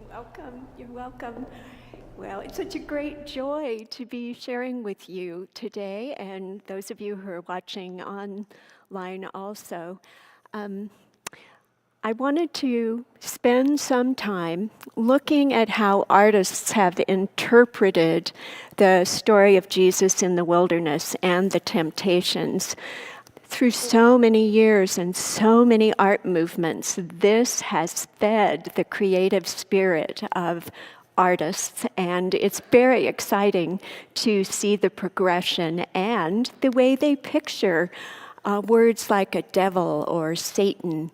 Welcome. You're welcome. Well, it's such a great joy to be sharing with you today, and those of you who are watching online also. I wanted to spend some time looking at how artists have interpreted the story of Jesus in the wilderness and the temptations. Through so many years and so many art movements, this has fed the creative spirit of artists, and it's very exciting to see the progression and the way they picture words like a devil or Satan,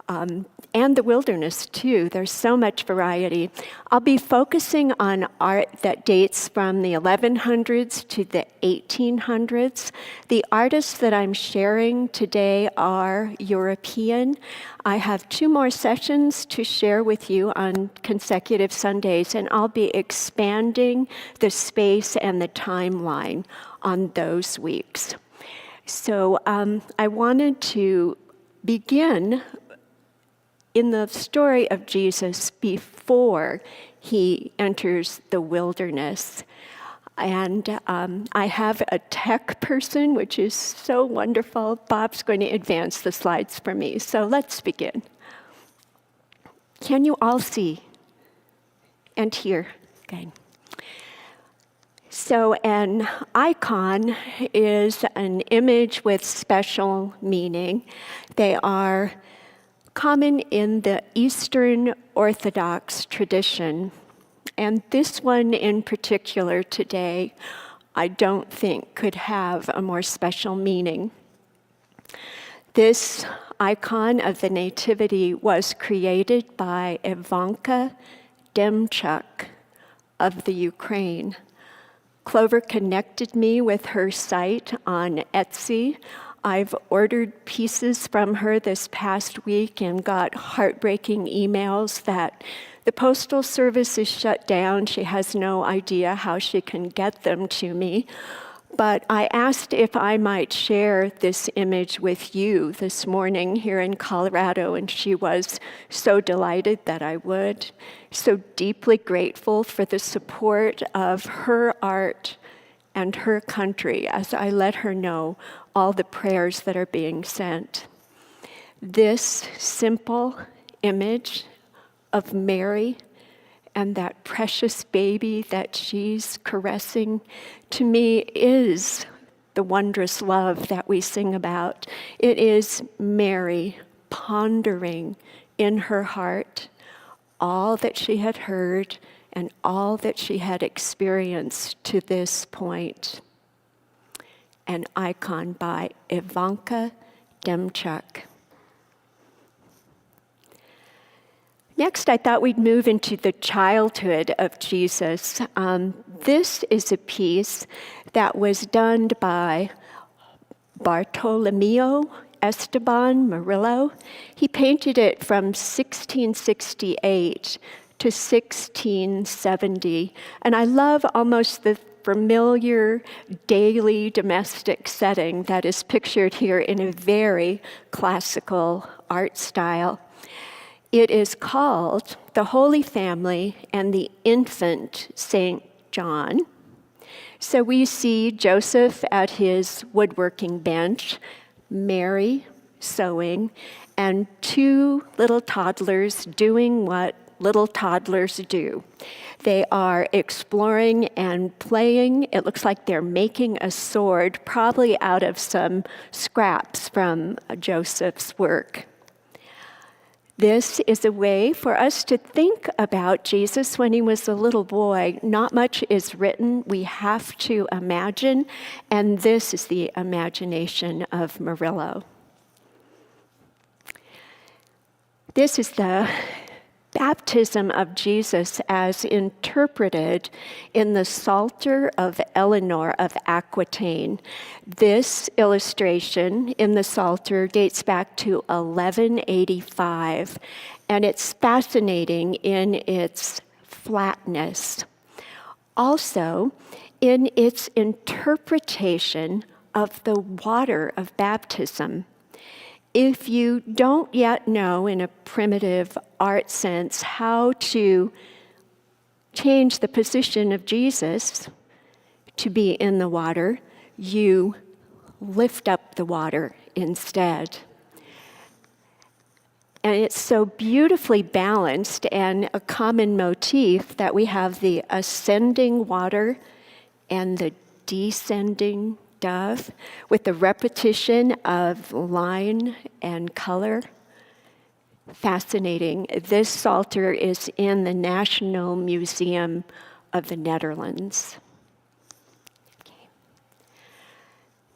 and the wilderness too. There's so much variety. I'll be focusing on art that dates from the 1100s to the 1800s. The artists that I'm sharing today are European. I have 2 more sessions to share with you on consecutive Sundays, and I'll be expanding the space and the timeline on those weeks. So I wanted to begin in the story of Jesus before he enters the wilderness. And I have a tech person, which is so wonderful. Bob's going to advance the slides for me. So let's begin. Can you all see and hear? Okay. So an icon is an image with special meaning. They are common in the Eastern Orthodox tradition. And this one in particular today, I don't think could have a more special meaning. This icon of the Nativity was created by Ivanka Demchuk of the Ukraine. Clover connected me with her site on Etsy. I've ordered pieces from her this past week and got heartbreaking emails that the Postal Service is shut down. She has no idea how she can get them to me. But I asked if I might share this image with you this morning here in Colorado, and she was so delighted that I would. So deeply grateful for the support of her art and her country as I let her know all the prayers that are being sent. This simple image of Mary and that precious baby that she's caressing, to me is the wondrous love that we sing about. It is Mary pondering in her heart all that she had heard and all that she had experienced to this point. An icon by Ivanka Demchuk. Next, I thought we'd move into the childhood of Jesus. This is a piece that was done by Bartolomeo Esteban Murillo. He painted it from 1668 to 1670. And I love almost the familiar daily domestic setting that is pictured here in a very classical art style. It is called The Holy Family and the Infant St. John. So we see Joseph at his woodworking bench, Mary sewing, and 2 little toddlers doing what little toddlers do. They are exploring and playing. It looks like they're making a sword, probably out of some scraps from Joseph's work. This is a way for us to think about Jesus when he was a little boy. Not much is written. We have to imagine, and this is the imagination of Murillo. This is the baptism of Jesus as interpreted in the Psalter of Eleanor of Aquitaine. This illustration in the Psalter dates back to 1185, and it's fascinating in its flatness. Also, in its interpretation of the water of baptism. If you don't yet know in a primitive art sense how to change the position of Jesus to be in the water, you lift up the water instead. And it's so beautifully balanced and a common motif that we have the ascending water and the descending dove with the repetition of line and color. Fascinating. This Psalter is in the National Museum of the Netherlands. Okay.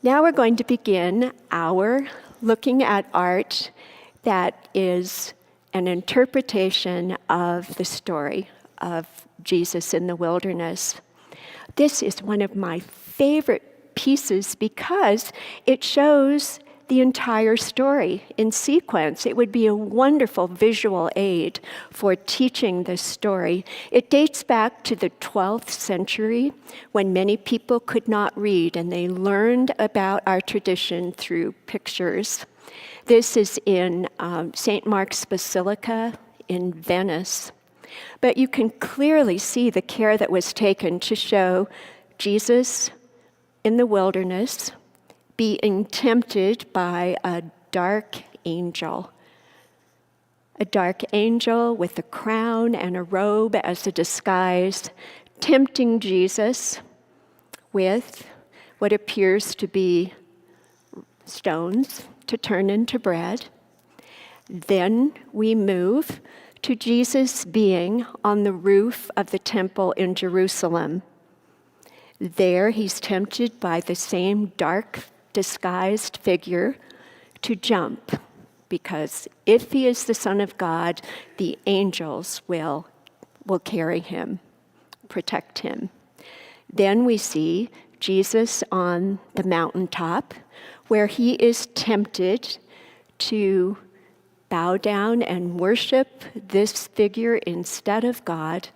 Now we're going to begin our looking at art that is an interpretation of the story of Jesus in the wilderness. This is one of my favorite pieces because it shows the entire story in sequence. It would be a wonderful visual aid for teaching this story. It dates back to the 12th century when many people could not read and they learned about our tradition through pictures. This is in St. Mark's Basilica in Venice. But you can clearly see the care that was taken to show Jesus in the wilderness being tempted by a dark angel. A dark angel with a crown and a robe as a disguise, tempting Jesus with what appears to be stones to turn into bread. Then we move to Jesus being on the roof of the temple in Jerusalem. There he's tempted by the same dark, disguised figure to jump, because if he is the Son of God, the angels will carry him, protect him. Then we see Jesus on the mountaintop, where he is tempted to bow down and worship this figure instead of God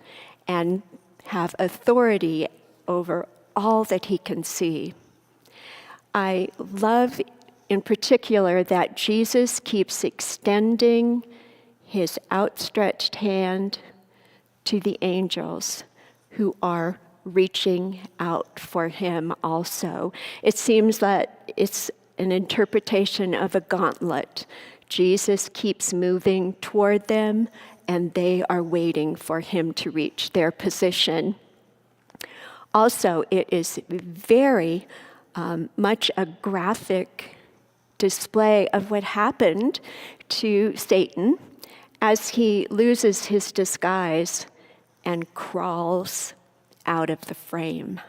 and have authority over all that he can see. I love in particular that Jesus keeps extending his outstretched hand to the angels who are reaching out for him also. It seems that it's an interpretation of a gauntlet. Jesus keeps moving toward them, and they are waiting for him to reach their position. Also, it is very much a graphic display of what happened to Satan as he loses his disguise and crawls out of the frame.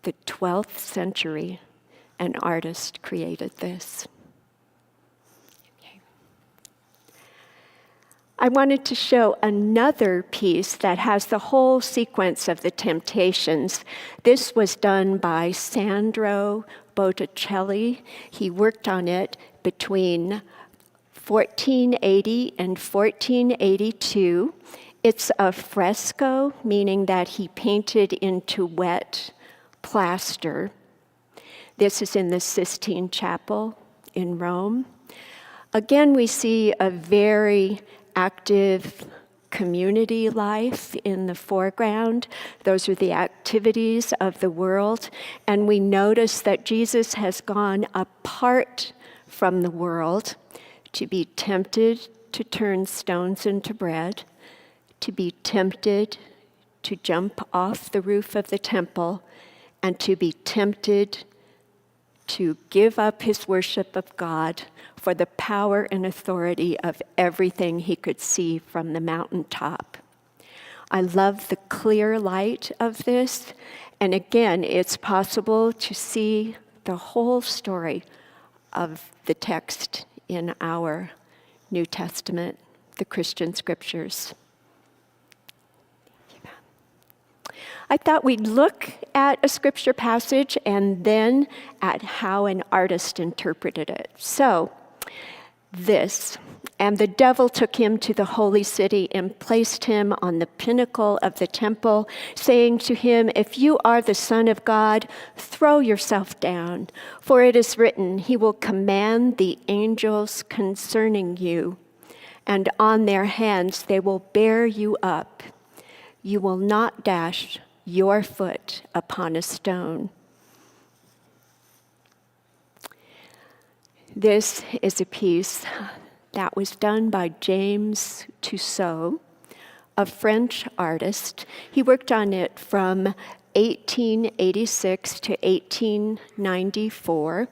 The 12th century, an artist created this. I wanted to show another piece that has the whole sequence of the temptations. This was done by Sandro Botticelli. He worked on it between 1480 and 1482. It's a fresco, meaning that he painted into wet plaster. This is in the Sistine Chapel in Rome. Again, we see a very active community life in the foreground. Those are the activities of the world. And we notice that Jesus has gone apart from the world to be tempted to turn stones into bread, to be tempted to jump off the roof of the temple, and to be tempted to give up his worship of God for the power and authority of everything he could see from the mountaintop. I love the clear light of this, and again, it's possible to see the whole story of the text in our New Testament, the Christian scriptures. I thought we'd look at a scripture passage and then at how an artist interpreted it. So, and the devil took him to the holy city and placed him on the pinnacle of the temple, saying to him, "If you are the Son of God, throw yourself down, for it is written, he will command the angels concerning you, and on their hands they will bear you up. You will not dash your foot upon a stone. This is a piece that was done by James Tussaud, a French artist. He worked on it from 1886 to 1894.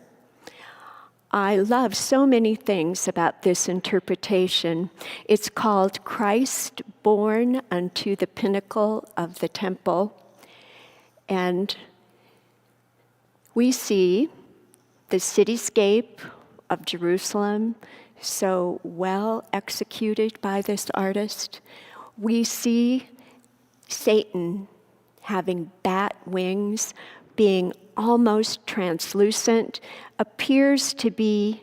I love so many things about this interpretation. It's called Christ Born Unto the Pinnacle of the Temple. And we see the cityscape of Jerusalem, so well executed by this artist. We see Satan having bat wings, being almost translucent, appears to be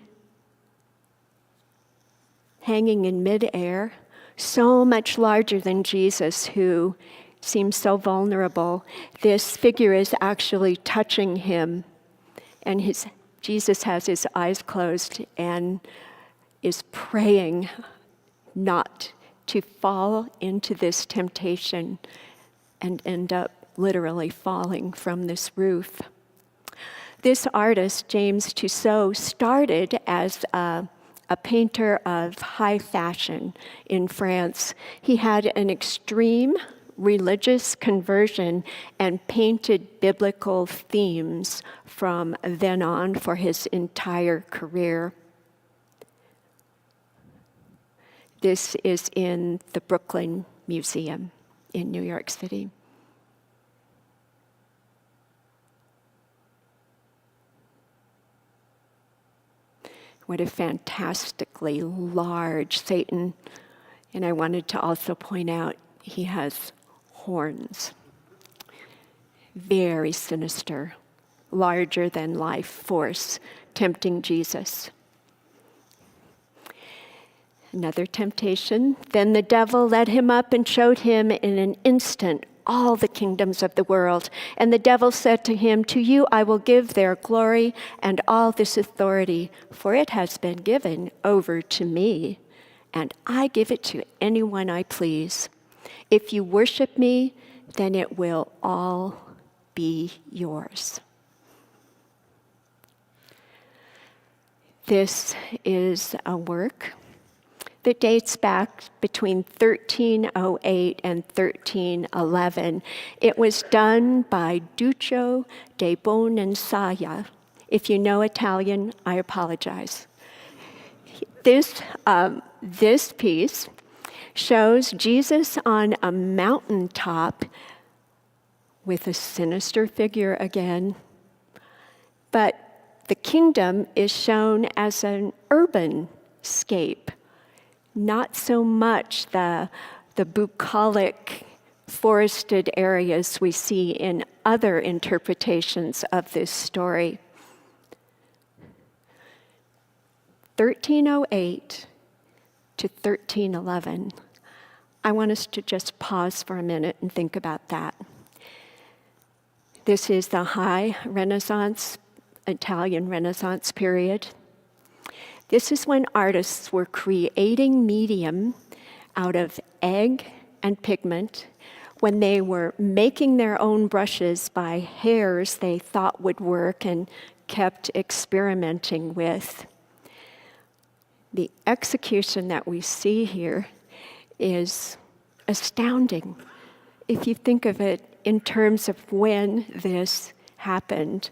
hanging in midair, so much larger than Jesus, who seems so vulnerable. This figure is actually touching him, and Jesus has his eyes closed and is praying not to fall into this temptation and end up literally falling from this roof. This artist, James Tussaud, started as a painter of high fashion in France. He had an extreme religious conversion and painted biblical themes from then on for his entire career. This is in the Brooklyn Museum in New York City. What a fantastically large Satan. And I wanted to also point out he has horns. Very sinister, larger than life force, tempting Jesus. Another temptation. Then the devil led him up and showed him in an instant all the kingdoms of the world. And the devil said to him, "To you I will give their glory and all this authority, for it has been given over to me, and I give it to anyone I please. If you worship me, then it will all be yours." This is a work that dates back between 1308 and 1311. It was done by Duccio de Bonensaya. If you know Italian, I apologize. This piece shows Jesus on a mountaintop with a sinister figure again, but the kingdom is shown as an urban scape. Not so much the bucolic forested areas we see in other interpretations of this story. 1308 to 1311. I want us to just pause for a minute and think about that. This is the high Renaissance, Italian Renaissance period. This is when artists were creating medium out of egg and pigment, when they were making their own brushes by hairs they thought would work and kept experimenting with. The execution that we see here is astounding if you think of it in terms of when this happened.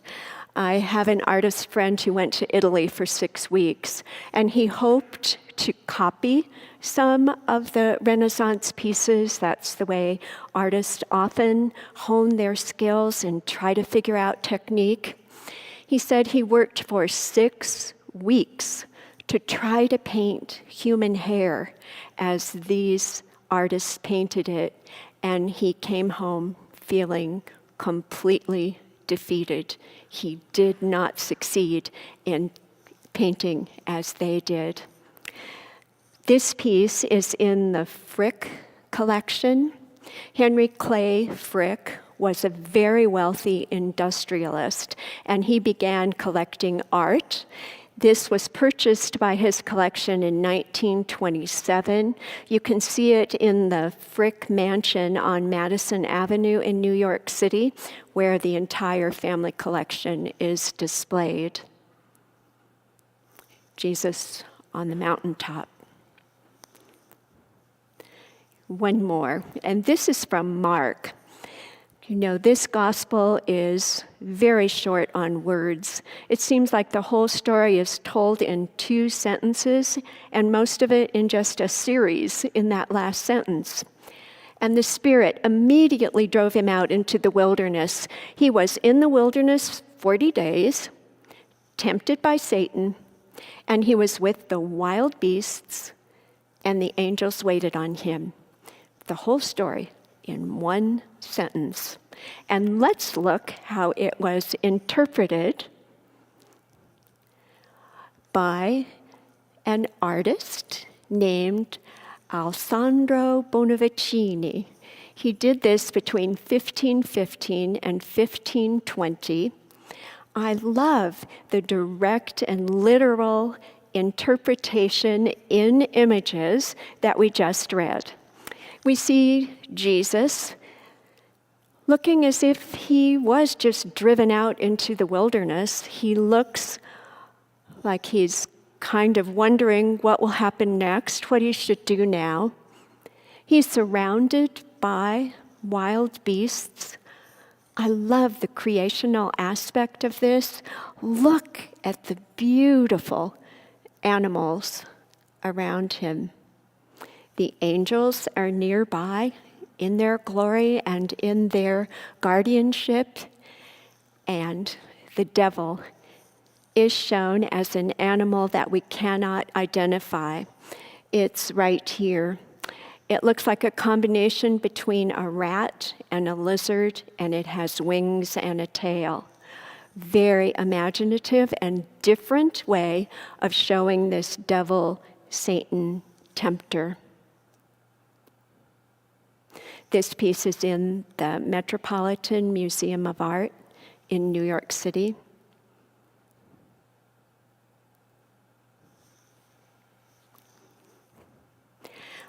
I have an artist friend who went to Italy for 6 weeks, and he hoped to copy some of the Renaissance pieces. That's the way artists often hone their skills and try to figure out technique. He said he worked for 6 weeks to try to paint human hair as these artists painted it, and he came home feeling completely defeated. He did not succeed in painting as they did. This piece is in the Frick collection. Henry Clay Frick was a very wealthy industrialist, and he began collecting art. This was purchased by his collection in 1927. You can see it in the Frick Mansion on Madison Avenue in New York City, where the entire family collection is displayed. Jesus on the mountaintop. One more, and this is from Mark. You know, this gospel is very short on words. It seems like the whole story is told in 2 sentences, and most of it in just a series in that last sentence. And the Spirit immediately drove him out into the wilderness. He was in the wilderness 40 days, tempted by Satan, and he was with the wild beasts, and the angels waited on him. The whole story in 1 sentence. And let's look how it was interpreted by an artist named Alessandro Bonavicini. He did this between 1515 and 1520. I love the direct and literal interpretation in images that we just read. We see Jesus looking as if he was just driven out into the wilderness. He looks like he's kind of wondering what will happen next, what he should do now. He's surrounded by wild beasts. I love the creational aspect of this. Look at the beautiful animals around him. The angels are nearby in their glory and in their guardianship, and the devil is shown as an animal that we cannot identify. It's right here. It looks like a combination between a rat and a lizard, and it has wings and a tail. Very imaginative and different way of showing this devil, Satan, tempter. This piece is in the Metropolitan Museum of Art in New York City.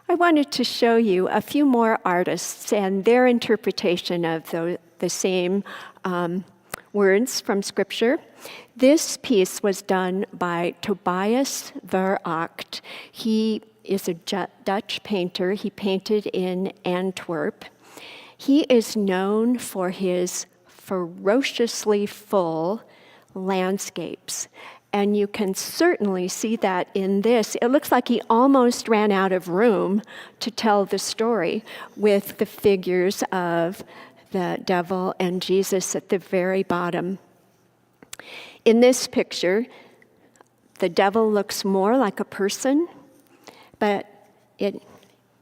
I wanted to show you a few more artists and their interpretation of the same words from Scripture. This piece was done by Tobias Veracht. He is a Dutch painter. He painted in Antwerp. He is known for his ferociously full landscapes. And you can certainly see that in this. It looks like he almost ran out of room to tell the story with the figures of the devil and Jesus at the very bottom. In this picture, the devil looks more like a person, but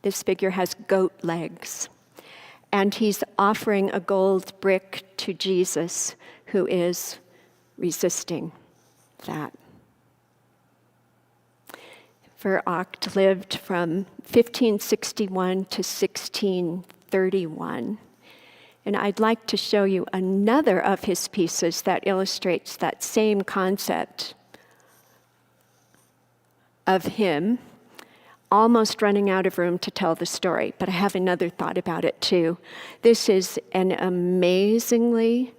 this figure has goat legs. And he's offering a gold brick to Jesus, who is resisting that. Veracht lived from 1561 to 1631. And I'd like to show you another of his pieces that illustrates that same concept of him almost running out of room to tell the story. But I have another thought about it too. This is an amazingly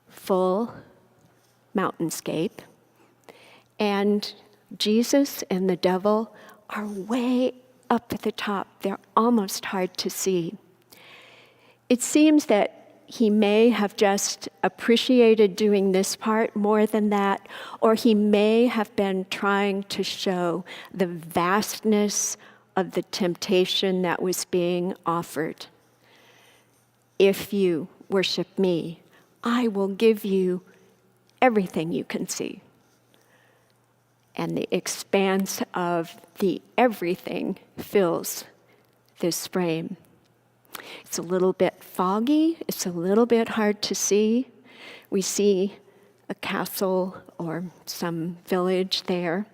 full mountainscape, and Jesus and the devil are way up at the top. They're almost hard to see. It seems that he may have just appreciated doing this part more than that, or he may have been trying to show the vastness of the temptation that was being offered. If you worship me, I will give you everything you can see. And the expanse of the everything fills this frame. It's a little bit foggy. It's a little bit hard to see. We see a castle or some village there.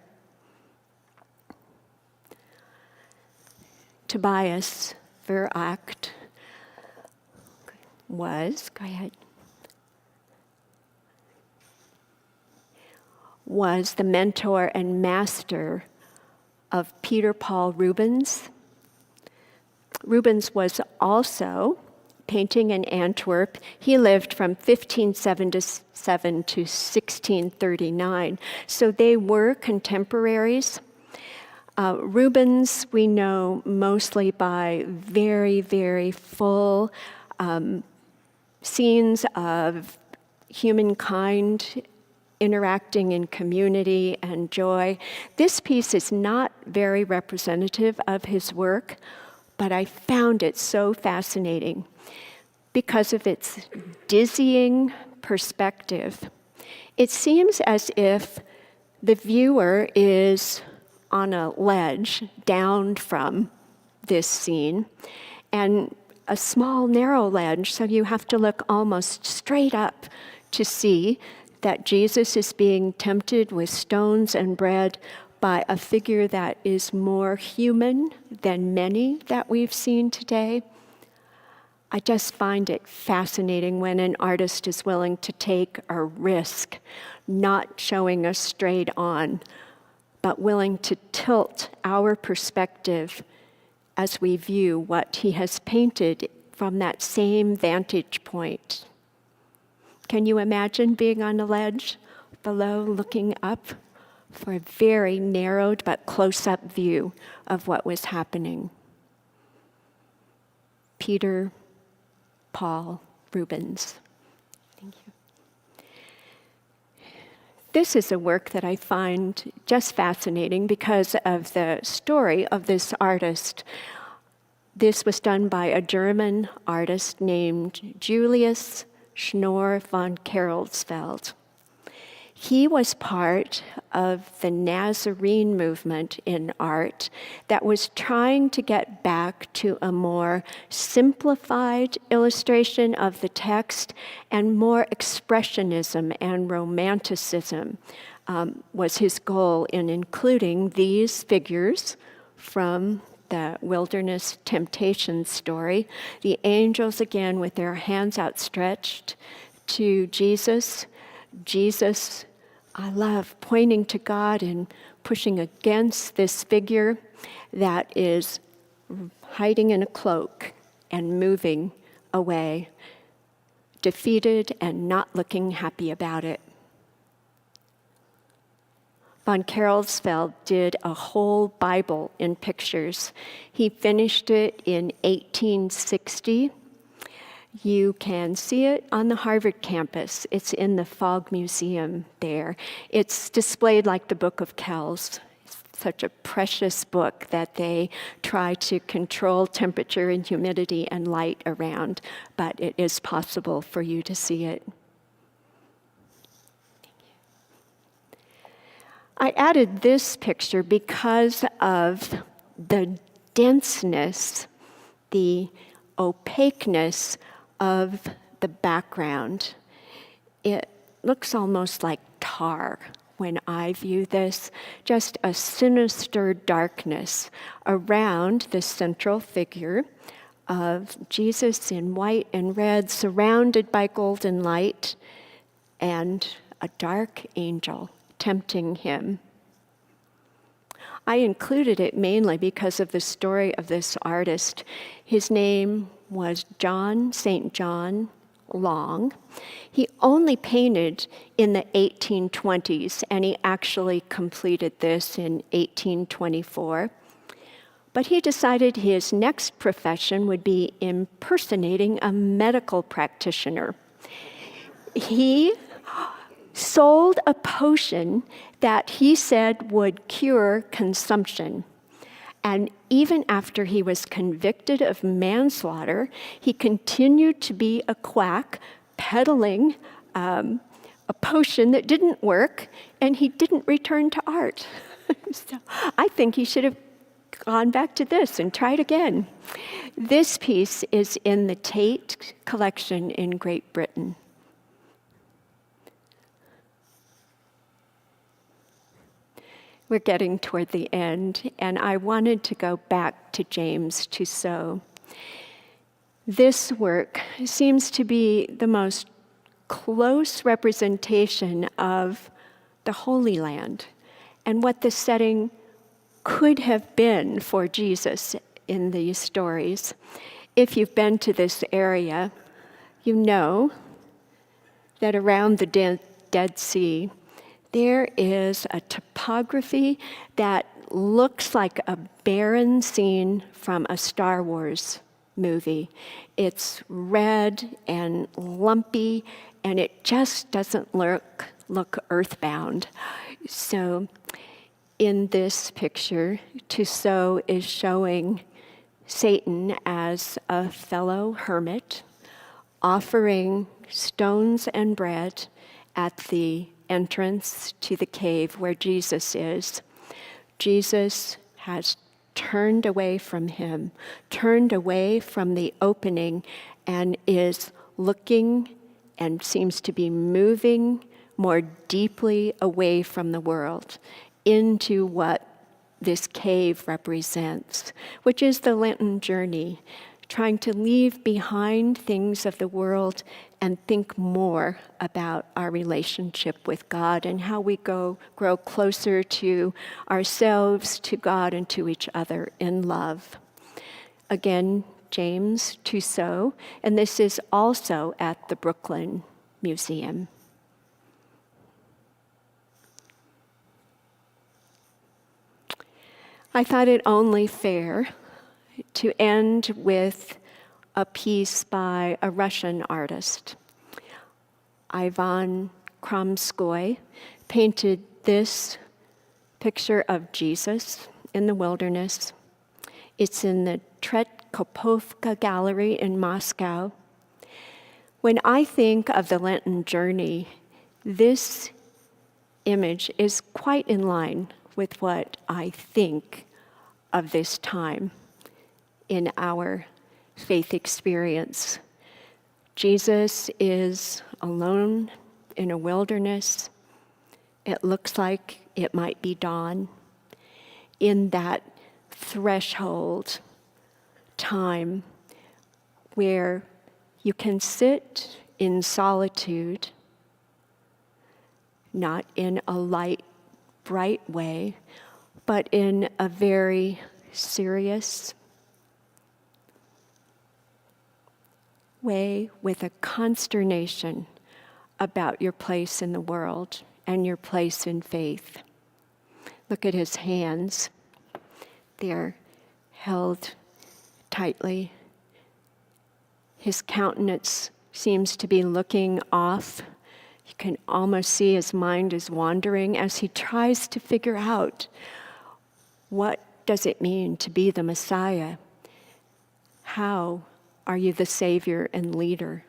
Tobias Veracht was the mentor and master of Peter Paul Rubens. Rubens was also painting in Antwerp. He lived from 1577 to 1639, so they were contemporaries. Rubens we know mostly by very, very full scenes of humankind interacting in community and joy. This piece is not very representative of his work, but I found it so fascinating because of its dizzying perspective. It seems as if the viewer is on a ledge down from this scene, and a small, narrow ledge, so you have to look almost straight up to see that Jesus is being tempted with stones and bread by a figure that is more human than many that we've seen today. I just find it fascinating when an artist is willing to take a risk, not showing us straight on, but willing to tilt our perspective as we view what he has painted from that same vantage point. Can you imagine being on a ledge below, looking up for a very narrowed but close-up view of what was happening? Peter Paul Rubens. Thank you. This is a work that I find just fascinating because of the story of this artist. This was done by a German artist named Julius Schnorr von Carolsfeld. He was part of the Nazarene movement in art that was trying to get back to a more simplified illustration of the text, and more expressionism and romanticism was his goal in including these figures from the wilderness temptation story. The angels, again, with their hands outstretched to Jesus. Jesus, I love pointing to God and pushing against this figure that is hiding in a cloak and moving away, defeated and not looking happy about it. Von Carolsfeld did a whole Bible in pictures. He finished it in 1860. You can see it on the Harvard campus. It's in the Fogg Museum there. It's displayed like the Book of Kells. It's such a precious book that they try to control temperature and humidity and light around, but it is possible for you to see it. I added this picture because of the denseness, the opaqueness of the background. It looks almost like tar when I view this, just a sinister darkness around the central figure of Jesus in white and red, surrounded by golden light, and a dark angel tempting him. I included it mainly because of the story of this artist. His name was St. John Long. He only painted in the 1820s, and he actually completed this in 1824. But he decided his next profession would be impersonating a medical practitioner. He sold a potion that he said would cure consumption. And even after he was convicted of manslaughter, he continued to be a quack, peddling a potion that didn't work, and he didn't return to art. So I think he should have gone back to this and tried again. This piece is in the Tate collection in Great Britain. We're getting toward the end, and I wanted to go back to James Tussaud. This work seems to be the most close representation of the Holy Land, and what the setting could have been for Jesus in these stories. If you've been to this area, you know that around the Dead Sea, there is a topography that looks like a barren scene from a Star Wars movie. It's red and lumpy, and it just doesn't look earthbound. So in this picture, Tussaud is showing Satan as a fellow hermit, offering stones and bread at the entrance to the cave where Jesus is. Jesus has turned away from him, turned away from the opening, and is looking and seems to be moving more deeply away from the world into what this cave represents, which is the Lenten journey, trying to leave behind things of the world and think more about our relationship with God and how we grow closer to ourselves, to God, and to each other in love. Again, James Tussaud, and this is also at the Brooklyn Museum. I thought it only fair to end with a piece by a Russian artist. Ivan Krumskoy painted this picture of Jesus in the wilderness. It's in the Tretkopovka Gallery in Moscow. When I think of the Lenten journey, this image is quite in line with what I think of this time in our faith experience. Jesus is alone in a wilderness. It looks like it might be dawn. In that threshold time where you can sit in solitude, not in a light, bright way, but in a very serious way with a consternation about your place in the world and your place in faith. Look at his hands. They're held tightly. His countenance seems to be looking off. You can almost see his mind is wandering as he tries to figure out, what does it mean to be the Messiah? How are you the Savior and leader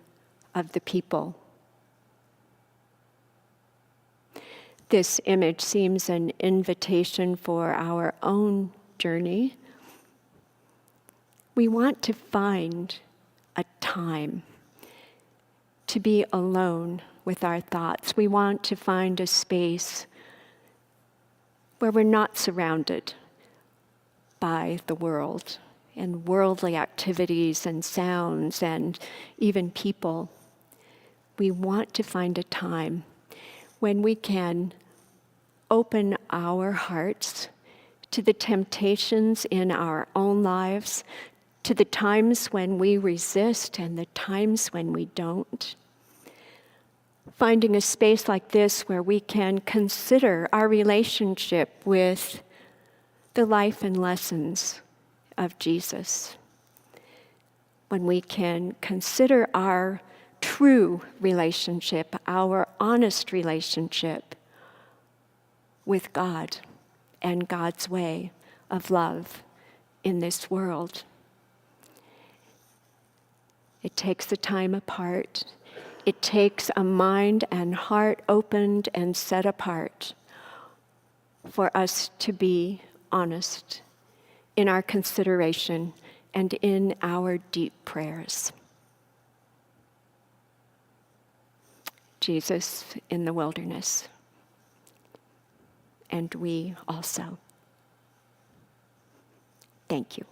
of the people? This image seems an invitation for our own journey. We want to find a time to be alone with our thoughts. We want to find a space where we're not surrounded by the world and worldly activities and sounds and even people. We want to find a time when we can open our hearts to the temptations in our own lives, to the times when we resist and the times when we don't. Finding a space like this where we can consider our relationship with the life and lessons of Jesus. When we can consider our true relationship, our honest relationship with God and God's way of love in this world. It takes a time apart. It takes a mind and heart opened and set apart for us to be honest in our consideration and in our deep prayers. Jesus in the wilderness, and we also. Thank you.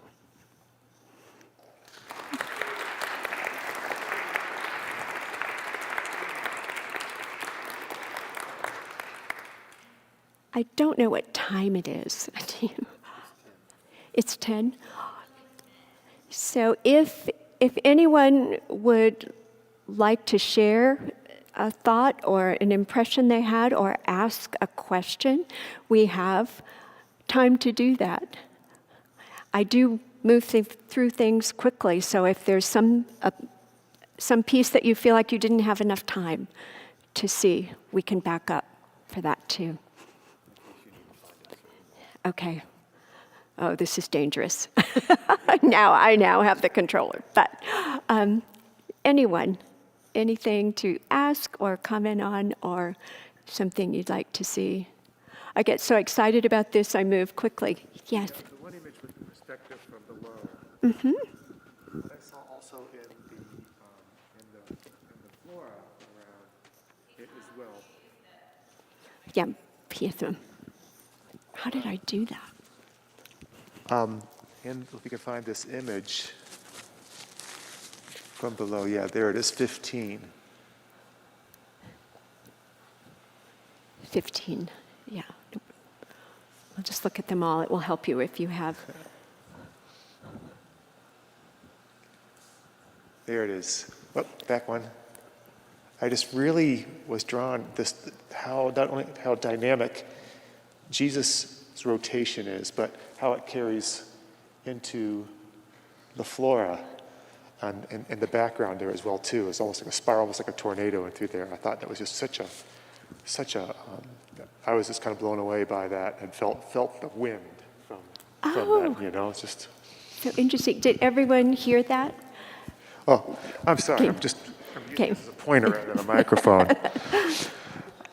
I don't know what time it is. It's 10? So if anyone would like to share a thought or an impression they had or ask a question, we have time to do that. I do move through things quickly, so if there's some piece that you feel like you didn't have enough time to see, we can back up for that too. Okay. Oh, this is dangerous. I now have the controller. But anything to ask or comment on or something you'd like to see? I get so excited about this, I move quickly. Yes? The one image with the perspective from below. Mm-hmm. I saw also in the flora around it as well. Yeah, pietro. How did I do that? And if we can find this image from below, yeah, there it is, 15. 15, yeah. I'll just look at them all. It will help you if you have. There it is. Oh, back one. I just really was drawn not only how dynamic Jesus' rotation is, but how it carries into the flora and in the background there as well too. It's almost like a spiral, almost like a tornado in through there. I thought that was just such a. I was just kind of blown away by that and felt the wind from that. You know, it's just So interesting. Did everyone hear that? Oh, I'm sorry. I'm using this as a pointer rather than a microphone.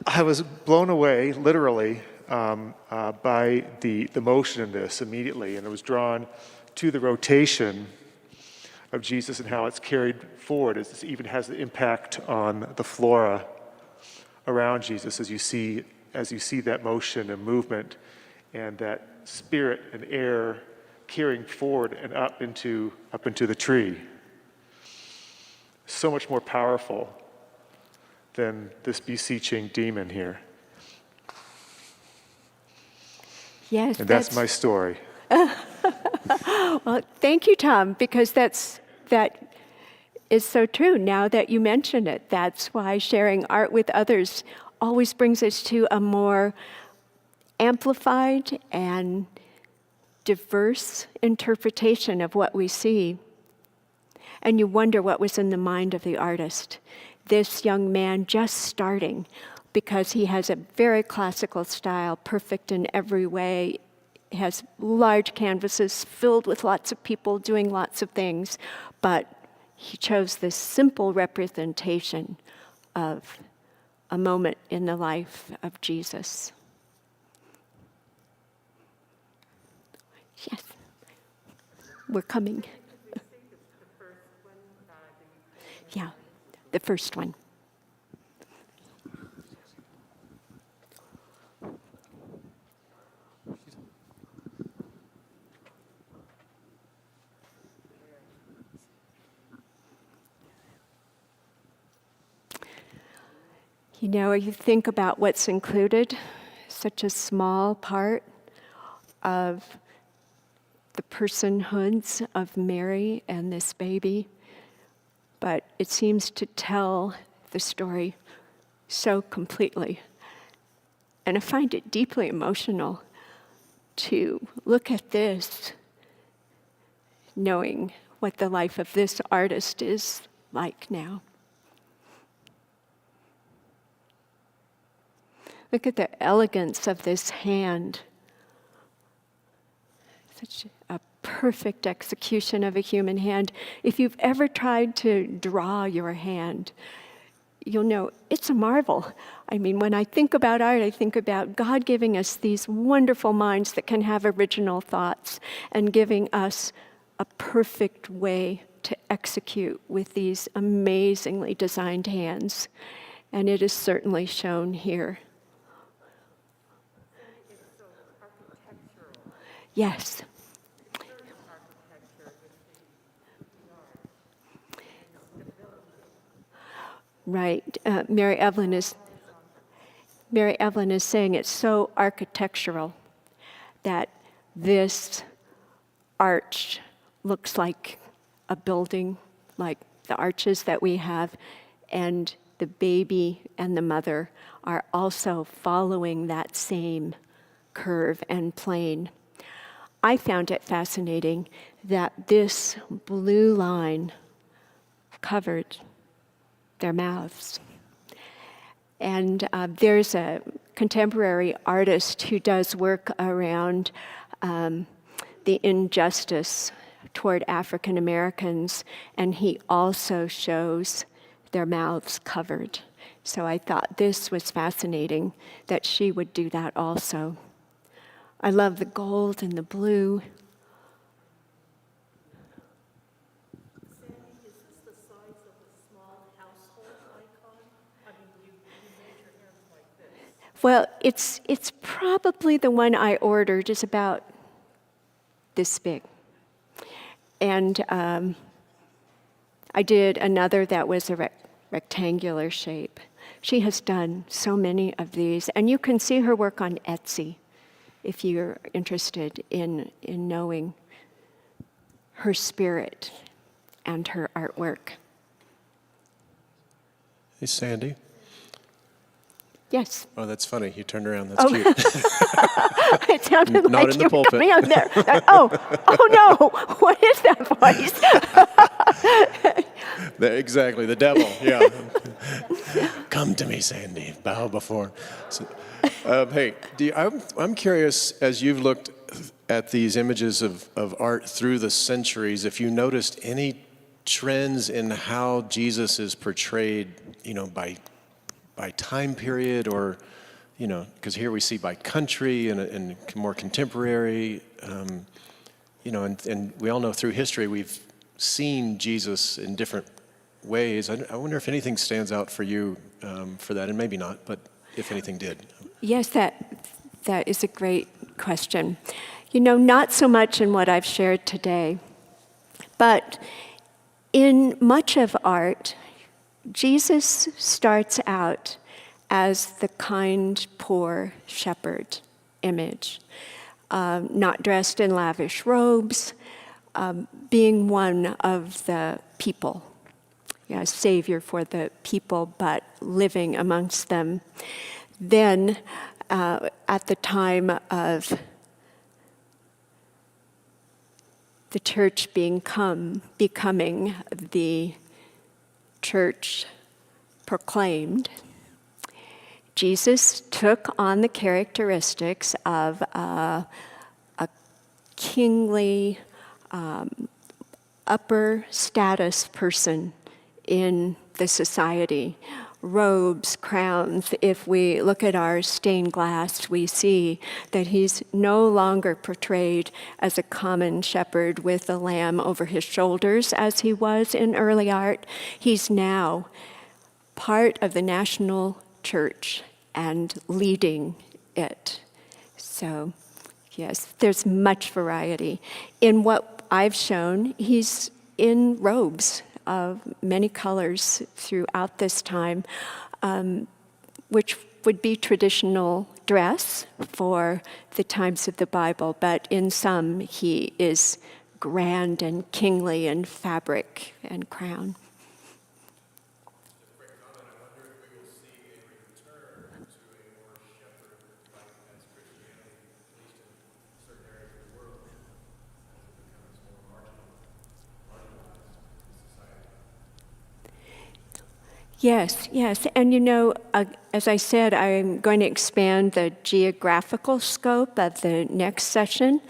I was blown away, literally, by the motion in this immediately, and I was drawn to the rotation of Jesus and how it's carried forward. It even has the impact on the flora around Jesus as you see that motion and movement, and that spirit and air carrying forward and up into the tree. So much more powerful than this beseeching demon here. Yes. And that's my story. Well, thank you, Tom, because that is so true. Now that you mention it, that's why sharing art with others always brings us to a more amplified and diverse interpretation of what we see. And you wonder what was in the mind of the artist. This young man just starting, because he has a very classical style, perfect in every way, has large canvases filled with lots of people doing lots of things, but he chose this simple representation of a moment in the life of Jesus. Yes, we're coming. Yeah, the first one. You know, you think about what's included, such a small part of the personhoods of Mary and this baby, but it seems to tell the story so completely. And I find it deeply emotional to look at this, knowing what the life of this artist is like now. Look at the elegance of this hand. Such a perfect execution of a human hand. If you've ever tried to draw your hand, you'll know it's a marvel. I mean, when I think about art, I think about God giving us these wonderful minds that can have original thoughts and giving us a perfect way to execute with these amazingly designed hands. And it is certainly shown here. Yes. Right. Mary Evelyn is Mary Evelyn is saying, it's so architectural that this arch looks like a building, like the arches that we have, and the baby and the mother are also following that same curve and plane. I found it fascinating that this blue line covered their mouths. And there's a contemporary artist who does work around the injustice toward African Americans, and he also shows their mouths covered. So I thought this was fascinating that she would do that also. I love the gold and the blue. Sandy, is this the size of a small household icon? I mean, you made your hands like this. Well, it's probably the one I ordered is about this big. And I did another that was a rectangular shape. She has done so many of these, and you can see her work on Etsy if you're interested in knowing her spirit and her artwork. Hey, Sandy. Yes. Oh, that's funny. You turned around. That's cute. It sounded Not like in the you were pulpit. coming out there. Oh no! What is that voice? Exactly, the devil. Yeah. Come to me, Sandy. Bow before. So, hey, I'm curious, as you've looked at these images of art through the centuries, if you noticed any trends in how Jesus is portrayed, by time period, or, because here we see by country and more contemporary, and we all know through history we've seen Jesus in different ways. I wonder if anything stands out for you for that, and maybe not, but if anything did. Yes, that is a great question. Not so much in what I've shared today, but in much of art, Jesus starts out as the kind, poor shepherd image, not dressed in lavish robes, being one of the people, savior for the people, but living amongst them. Then, at the time of the church becoming the church proclaimed, Jesus took on the characteristics of a kingly, upper status person in the society. Robes, crowns. If we look at our stained glass, we see that he's no longer portrayed as a common shepherd with a lamb over his shoulders as he was in early art. He's now part of the national church and leading it. So, yes, there's much variety. In what I've shown, he's in robes of many colors throughout this time, which would be traditional dress for the times of the Bible, but in some he is grand and kingly in fabric and crown. Yes, and as I said, I'm going to expand the geographical scope of the next session,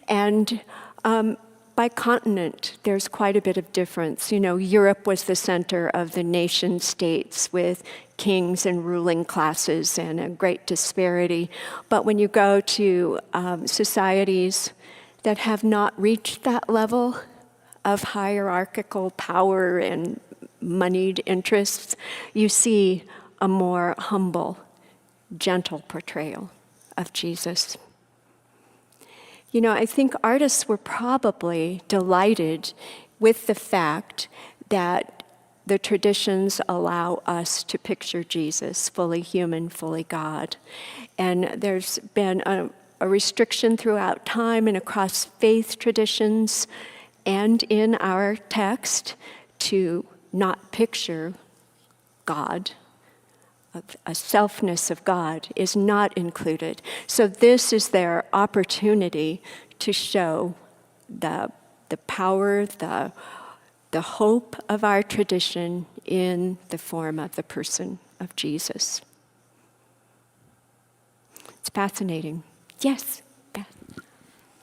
and by continent, there's quite a bit of difference. Europe was the center of the nation states with kings and ruling classes and a great disparity, but when you go to societies that have not reached that level of hierarchical power and moneyed interests, you see a more humble, gentle portrayal of Jesus. I think artists were probably delighted with the fact that the traditions allow us to picture Jesus, fully human, fully God. And there's been a restriction throughout time and across faith traditions and in our text to not picture God. A selfness of God is not included. So this is their opportunity to show the power, the hope of our tradition in the form of the person of Jesus. It's fascinating. Yes, Beth.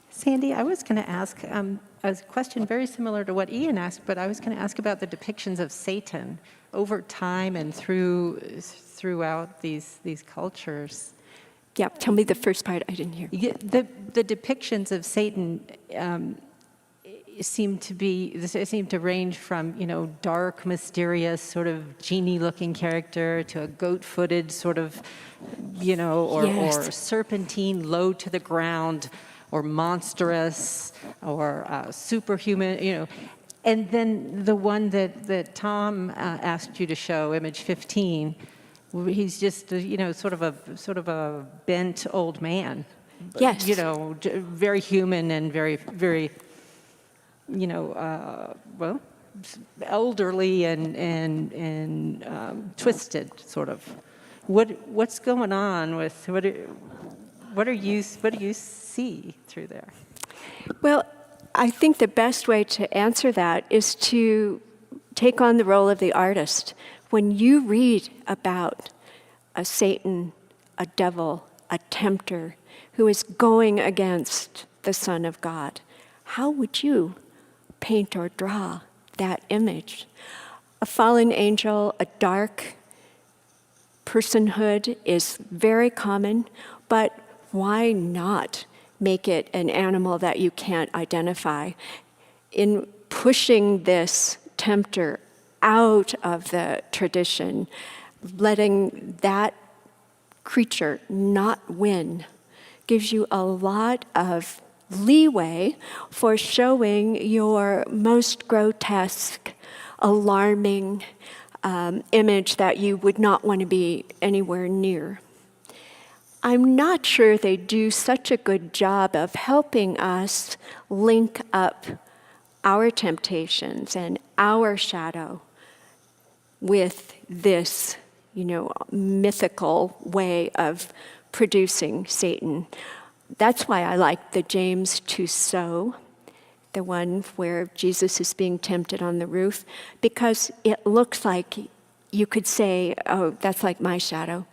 Sandy, I was going to ask a question very similar to what Ian asked, but I was going to ask about the depictions of Satan over time and throughout these cultures. Yeah, tell me the first part. I didn't hear. The depictions of Satan seem to range from, dark, mysterious, sort of genie-looking character to a goat-footed sort of, or Yes. serpentine, low to the ground, or monstrous, or superhuman, And then the one that Tom asked you to show, image 15, he's just, sort of a bent old man. Yes. Very human and very, very, elderly and twisted, sort of. What's going on with what do you see through there? Well, I think the best way to answer that is to take on the role of the artist. When you read about a Satan, a devil, a tempter who is going against the Son of God, how would you paint or draw that image? A fallen angel, a dark personhood is very common, but why not make it an animal that you can't identify? In pushing this tempter out of the tradition, letting that creature not win, gives you a lot of leeway for showing your most grotesque, alarming image that you would not want to be anywhere near. I'm not sure they do such a good job of helping us link up our temptations and our shadow with this, mythical way of producing Satan. That's why I like the James Tussaud, the one where Jesus is being tempted on the roof, because it looks like you could say, oh, that's like my shadow.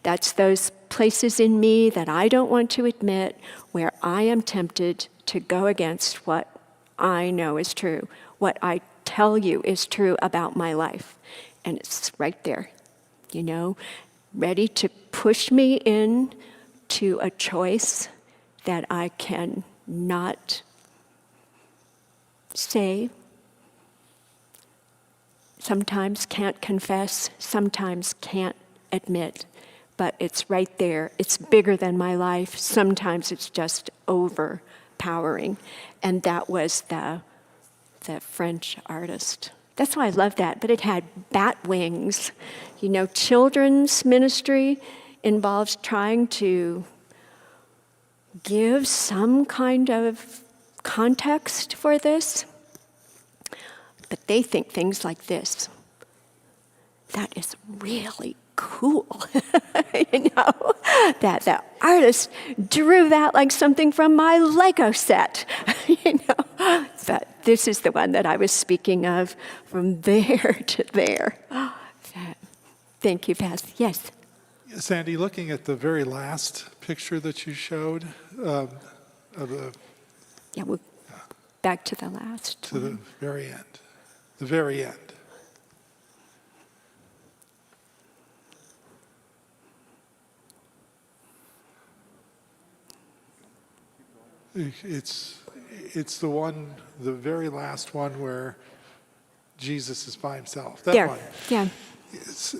That's those places in me that I don't want to admit where I am tempted to go against what I know is true, what I tell you is true about my life. And it's right there, ready to push me in to a choice that I can not say, sometimes can't confess, sometimes can't admit, but it's right there. It's bigger than my life. Sometimes it's just overpowering. And that was the French artist. That's why I love that. But it had bat wings. Children's ministry involves trying to give some kind of context for this. But they think things like this. That is really cool. That the artist drew that like something from my Lego set. But this is the one that I was speaking of, from there to there. Thank you, Beth. Yes. Sandy, looking at the very last picture that you showed of the Yeah, we'll back to the last to the one. very end, the very end. It's the one, the very last one where Jesus is by himself. That There, one. yeah. It's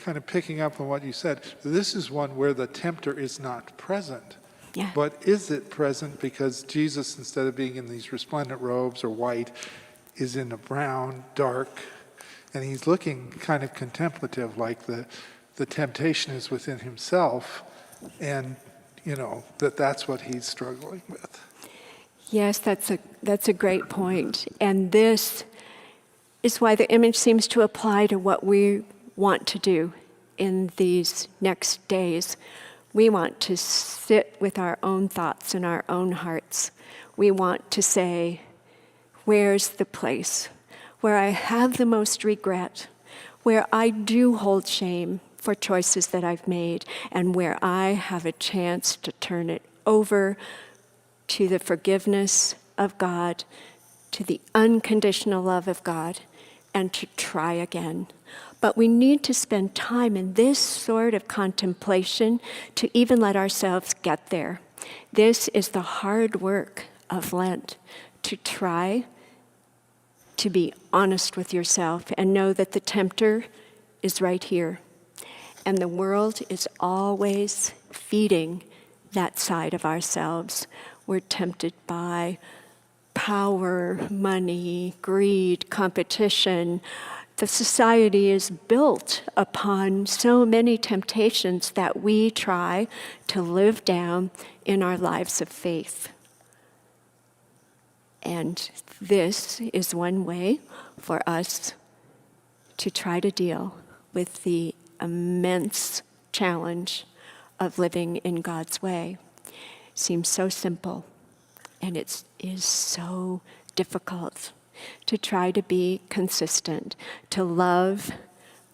kind of picking up on what you said. This is one where the tempter is not present. Yeah. But is it present because Jesus, instead of being in these resplendent robes or white, is in a brown, dark And he's looking kind of contemplative, like the temptation is within himself, and, that's what he's struggling with. Yes, that's a great point. And this is why the image seems to apply to what we want to do in these next days. We want to sit with our own thoughts and our own hearts. We want to say, where's the place where I have the most regret, where I do hold shame for choices that I've made, and where I have a chance to turn it over to the forgiveness of God, to the unconditional love of God, and to try again. But we need to spend time in this sort of contemplation to even let ourselves get there. This is the hard work of Lent, to try to be honest with yourself and know that the tempter is right here. And the world is always feeding that side of ourselves. We're tempted by power, money, greed, competition. The society is built upon so many temptations that we try to live down in our lives of faith. And this is one way for us to try to deal with the immense challenge of living in God's way. Seems so simple, and it is so difficult to try to be consistent, to love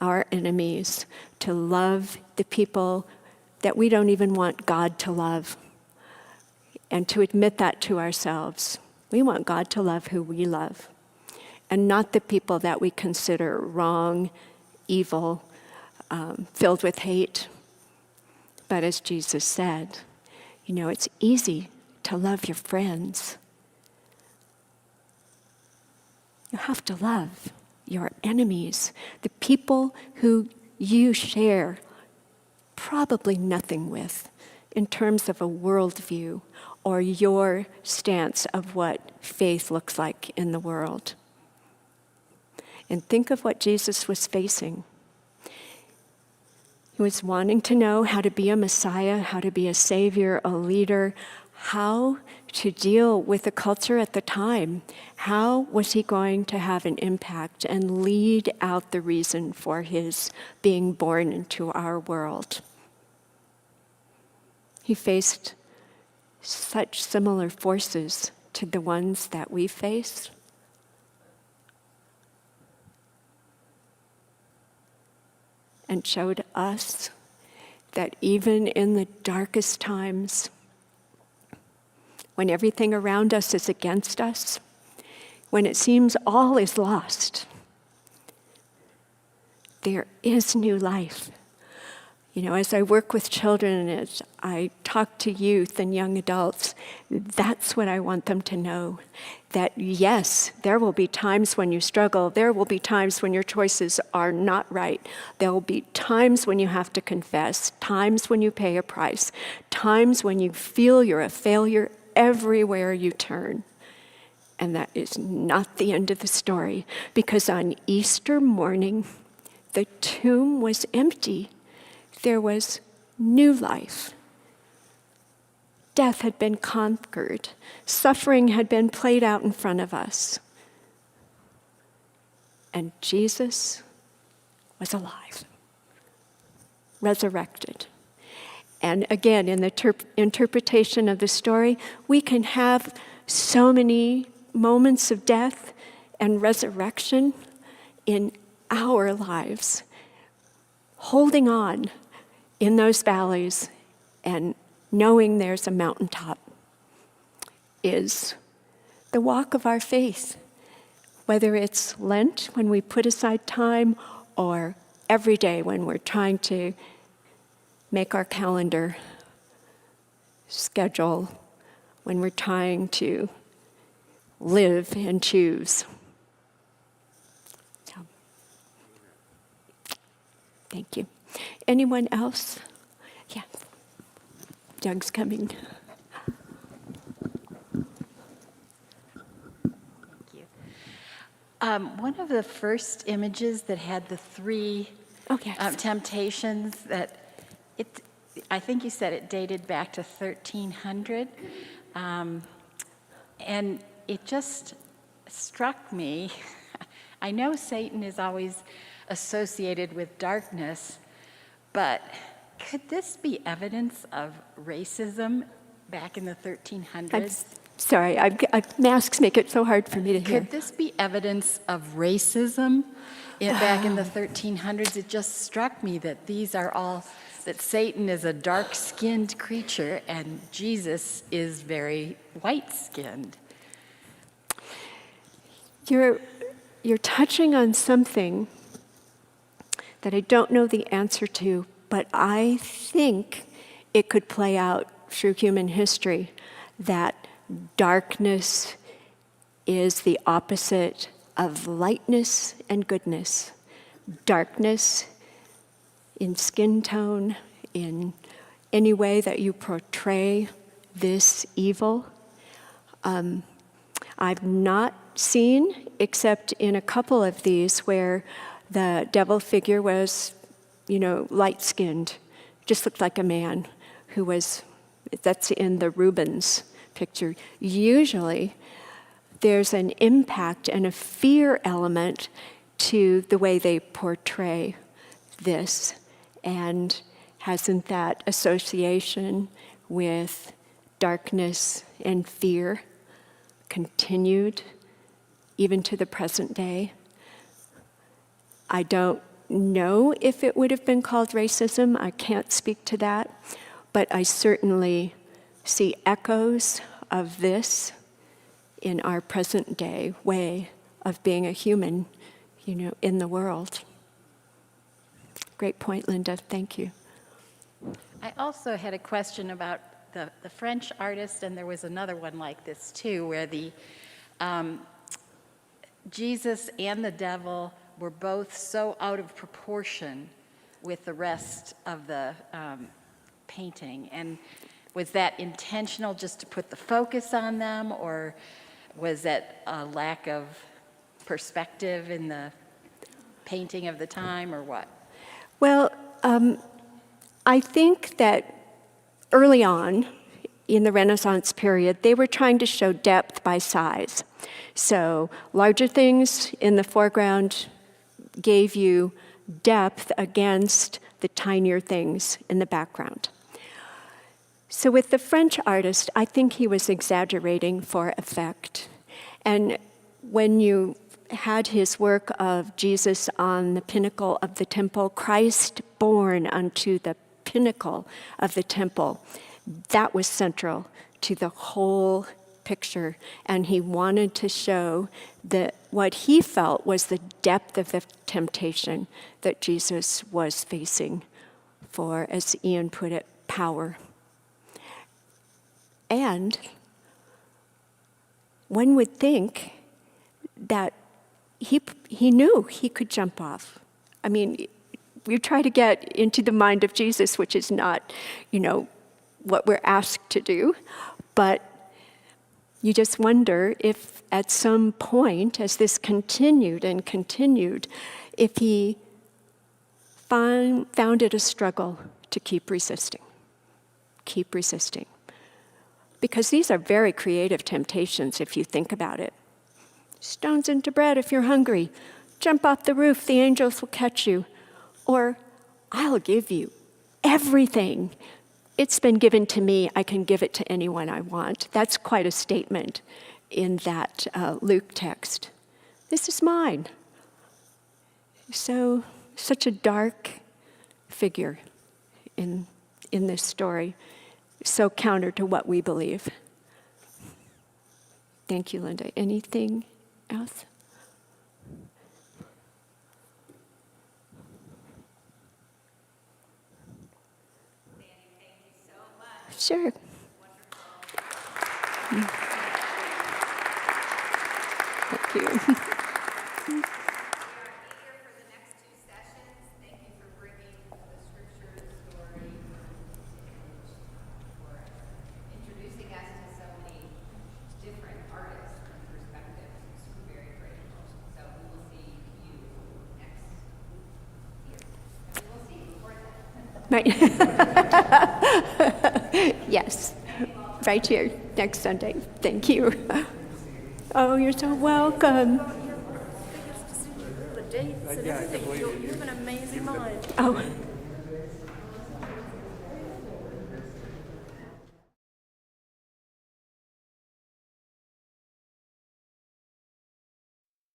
our enemies, to love the people that we don't even want God to love, and to admit that to ourselves. We want God to love who we love, and not the people that we consider wrong, evil, filled with hate. But as Jesus said, it's easy to love your friends. You have to love your enemies, the people who you share probably nothing with in terms of a worldview or your stance of what faith looks like in the world. And think of what Jesus was facing. He was wanting to know how to be a Messiah, how to be a Savior, a leader, how to deal with the culture at the time. How was he going to have an impact and lead out the reason for his being born into our world? He faced such similar forces to the ones that we face. And showed us that even in the darkest times, when everything around us is against us, when it seems all is lost, there is new life. As I work with children, as I talk to youth and young adults, that's what I want them to know. That yes, there will be times when you struggle. There will be times when your choices are not right. There will be times when you have to confess, times when you pay a price, times when you feel you're a failure everywhere you turn. And that is not the end of the story, because on Easter morning, the tomb was empty. There was new life. Death had been conquered. Suffering had been played out in front of us. And Jesus was alive, resurrected. And again, in the interpretation of the story, we can have so many moments of death and resurrection in our lives, holding on in those valleys and knowing there's a mountaintop is the walk of our faith. Whether it's Lent, when we put aside time, or every day when we're trying to make our calendar schedule, when we're trying to live and choose. So, thank you. Anyone else? Yeah. Doug's coming. One of the first images that had the three Oh, yes. temptations, I think you said it dated back to 1300, and it just struck me. I know Satan is always associated with darkness, but could this be evidence of racism back in the 1300s? I'm sorry, masks make it so hard for me to hear. Could this be evidence of racism back in the 1300s? It just struck me that that Satan is a dark-skinned creature and Jesus is very white-skinned. You're touching on something that I don't know the answer to, but I think it could play out through human history, that darkness is the opposite of lightness and goodness. Darkness in skin tone, in any way that you portray this evil. I've not seen, except in a couple of these, where the devil figure was, light-skinned, just looked like a man who was, that's in the Rubens picture. Usually, there's an impact and a fear element to the way they portray this. And hasn't that association with darkness and fear continued even to the present day? I don't know if it would have been called racism. I can't speak to that. But I certainly see echoes of this in our present day way of being a human, in the world. Great point, Linda. Thank you. I also had a question about the French artist, and there was another one like this too, where the Jesus and the devil were both so out of proportion with the rest of the painting. And was that intentional, just to put the focus on them, or was that a lack of perspective in the painting of the time, or what? Well, I think that early on in the Renaissance period, they were trying to show depth by size. So larger things in the foreground gave you depth against the tinier things in the background. So with the French artist, I think he was exaggerating for effect. And when you had his work of Jesus on the pinnacle of the temple, Christ born unto the pinnacle of the temple, that was central to the whole picture. And he wanted to show that what he felt was the depth of the temptation that Jesus was facing for, as Ian put it, power. And one would think that he knew he could jump off. I mean, we try to get into the mind of Jesus, which is not, what we're asked to do, but you just wonder if at some point, as this continued and continued, if he found it a struggle to keep resisting. Because these are very creative temptations if you think about it. Stones into bread if you're hungry. Jump off the roof, the angels will catch you. Or, I'll give you everything. It's been given to me, I can give it to anyone I want. That's quite a statement in that Luke text. This is mine. So, such a dark figure in this story, so counter to what we believe. Thank you, Linda. Anything else? Sure. Thank you. Introducing us to so many different artists and perspectives. It's very grateful. So Right. Yes, right here, next Sunday. Thank you. Oh, you're so welcome. The dates and everything, you have an amazing mind. Oh,